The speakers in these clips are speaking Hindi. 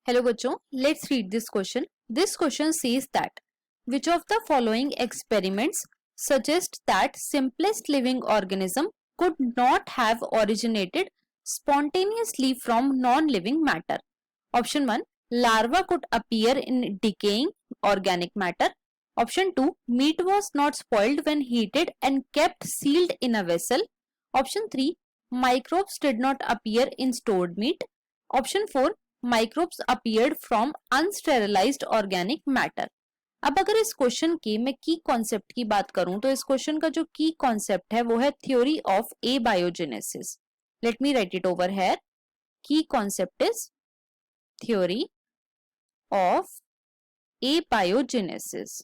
Hello बच्चों, let's read this question. This question says that which of the following experiments suggest that simplest living organism could not have originated spontaneously from non-living matter? Option 1, larva could appear in decaying organic matter. Option 2, meat was not spoiled when heated and kept sealed in a vessel. Option 3, microbes did not appear in stored meat. Option 4, microbes appeared from unsterilised organic matter. अब अगर इस क्वेश्चन के मैं की कॉन्सेप्ट की बात करूं तो इस क्वेश्चन का जो की कॉन्सेप्ट है वो है theory of abiogenesis. Let me write it over here. Key concept is theory of abiogenesis.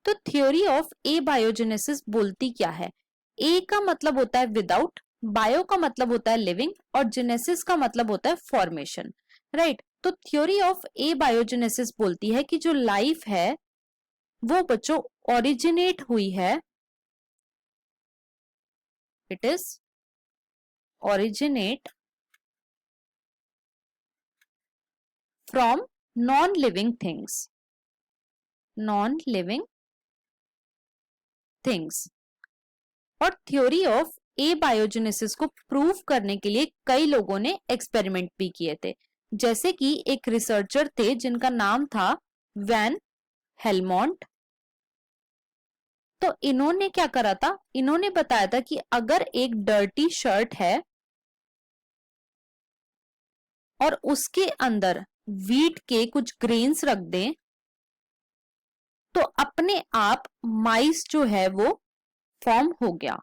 तो थ्योरी ऑफ एबायोजेनेसिस बोलती क्या है? ए का मतलब होता है विदाउट, बायो का मतलब होता है लिविंग और जेनेसिस का मतलब होता है फॉर्मेशन, राइट। तो थ्योरी ऑफ एबायोजेनेसिस बोलती है कि जो लाइफ है वो बच्चों ओरिजिनेट हुई है, it is originate from non living things, non living things. और थ्योरी ऑफ एबायोजेनेसिस को प्रूव करने के लिए कई लोगों ने एक्सपेरिमेंट भी किए थे, जैसे कि एक रिसर्चर थे जिनका नाम था वैन हेलमोंट। तो इन्होंने क्या करा था, इन्होंने बताया था कि अगर एक डर्टी शर्ट है और उसके अंदर वीट के कुछ ग्रेन्स रख दें तो अपने आप माइस जो है वो फॉर्म हो गया।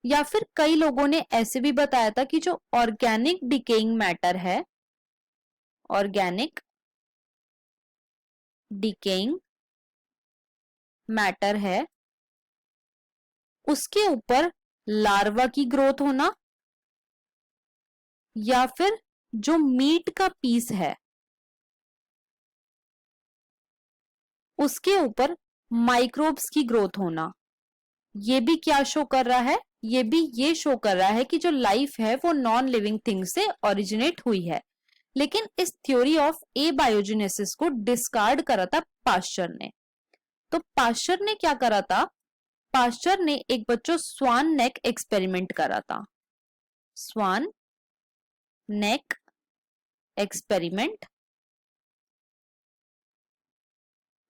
या फिर कई लोगों ने ऐसे भी बताया था कि जो ऑर्गेनिक डिकेइंग मैटर है, ऑर्गेनिक डिकेइंग मैटर है, उसके ऊपर लार्वा की ग्रोथ होना या फिर जो मीट का पीस है उसके ऊपर माइक्रोब्स की ग्रोथ होना, ये भी क्या शो कर रहा है? ये भी ये शो कर रहा है कि जो लाइफ है वो नॉन लिविंग थिंग से ओरिजिनेट हुई है। लेकिन इस थ्योरी ऑफ एबायोजेनेसिस को डिस्कार्ड करा था पाश्चर ने। तो पाश्चर ने क्या करा था? पाश्चर ने एक बच्चों स्वान नेक एक्सपेरिमेंट करा था, स्वान नेक एक्सपेरिमेंट,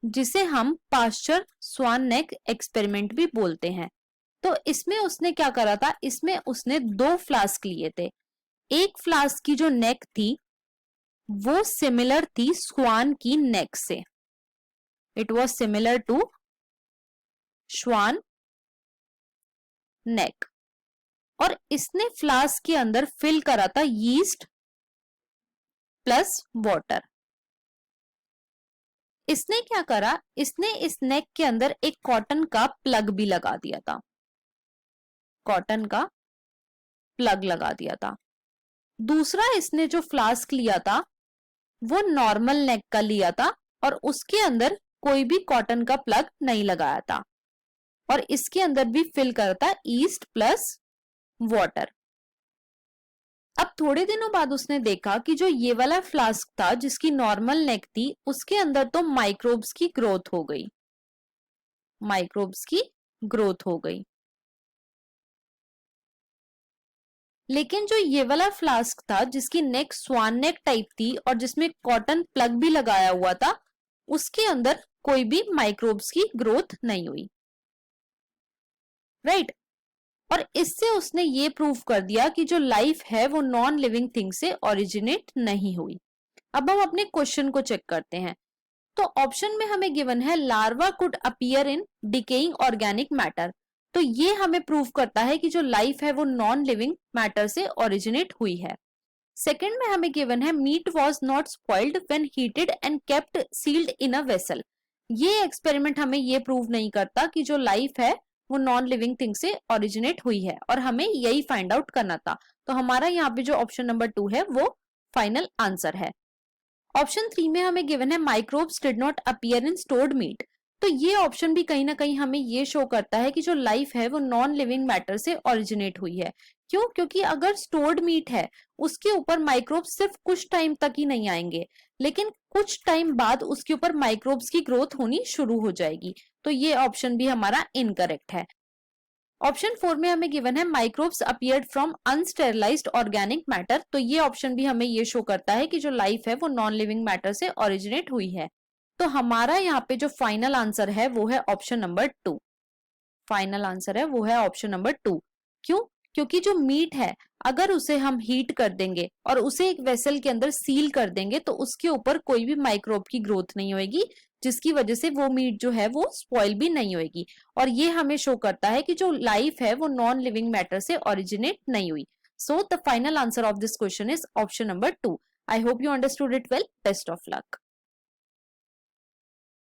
जिसे हम पाश्चर स्वान नेक एक्सपेरिमेंट भी बोलते हैं। तो इसमें उसने क्या करा था? इसमें उसने 2 फ्लास्क लिए थे। एक फ्लास्क की जो नेक थी वो सिमिलर थी स्वान की नेक से, इट वॉज सिमिलर टू स्वान नेक। और इसने फ्लास्क के अंदर फिल करा था यीस्ट प्लस वाटर। इसने क्या करा? इसने इस नेक के अंदर एक कॉटन का प्लग भी लगा दिया था, कॉटन का प्लग लगा दिया था। दूसरा इसने जो फ्लास्क लिया था वो नॉर्मल नेक का लिया था और उसके अंदर कोई भी कॉटन का प्लग नहीं लगाया था और इसके अंदर भी फिल करता ईस्ट प्लस वाटर। अब थोड़े दिनों बाद उसने देखा कि जो ये वाला फ्लास्क था जिसकी नॉर्मल नेक थी उसके अंदर तो माइक्रोब्स की ग्रोथ हो गई, माइक्रोब्स की ग्रोथ हो गई। लेकिन जो ये वाला फ्लास्क था जिसकी नेक स्वान नेक टाइप थी और जिसमें कॉटन प्लग भी लगाया हुआ था उसके अंदर कोई भी माइक्रोब्स की ग्रोथ नहीं हुई, राइट। और इससे उसने ये प्रूव कर दिया कि जो लाइफ है वो नॉन लिविंग थिंग से ओरिजिनेट नहीं हुई। अब हम अपने क्वेश्चन को चेक करते हैं। तो ऑप्शन में हमें गिवन है larva could appear in decaying organic matter. तो ये हमें प्रूव करता है कि जो लाइफ है वो नॉन लिविंग मैटर से ओरिजिनेट हुई है। सेकंड में हमें गिवन है meat was not spoiled when heated and kept sealed in a vessel. ये एक्सपेरिमेंट हमें ये प्रूव नहीं करता कि जो लाइफ है वो नॉन लिविंग थिंग से ओरिजिनेट हुई है और हमें यही फाइंड आउट करना था। तो हमारा यहाँ पे जो ऑप्शन नंबर 2 है वो फाइनल आंसर है। ऑप्शन 3 में हमें गिवन है microbes did not appear in stored meat. तो ये ऑप्शन भी कहीं ना कहीं हमें ये शो करता है कि जो लाइफ है वो नॉन लिविंग मैटर से ओरिजिनेट हुई है, क्यों? क्योंकि अगर स्टोर्ड मीट है उसके ऊपर माइक्रोब्स सिर्फ कुछ टाइम तक ही नहीं आएंगे, लेकिन कुछ टाइम बाद उसके ऊपर माइक्रोब्स की ग्रोथ होनी शुरू हो जाएगी। तो ये ऑप्शन भी हमारा इनकरेक्ट है। ऑप्शन 4 में हमें गिवन है microbes appeared from unsterilised organic matter. तो ये ऑप्शन भी हमें ये शो करता है कि जो लाइफ है वो नॉन लिविंग मैटर से ओरिजिनेट हुई है। तो हमारा यहाँ पे जो फाइनल आंसर है वो है ऑप्शन नंबर 2। फाइनल आंसर है वो है ऑप्शन नंबर 2। क्यों? क्योंकि जो मीट है अगर उसे हम हीट कर देंगे और उसे एक वेसल के अंदर सील कर देंगे तो उसके ऊपर कोई भी माइक्रोब की ग्रोथ नहीं होगी, जिसकी वजह से वो मीट जो है वो स्पॉइल भी नहीं होगी। और ये हमें शो करता है कि जो लाइफ है वो नॉन लिविंग मैटर से ओरिजिनेट नहीं हुई। So the final answer of this question is option number 2। I hope you understood it well. Best of luck.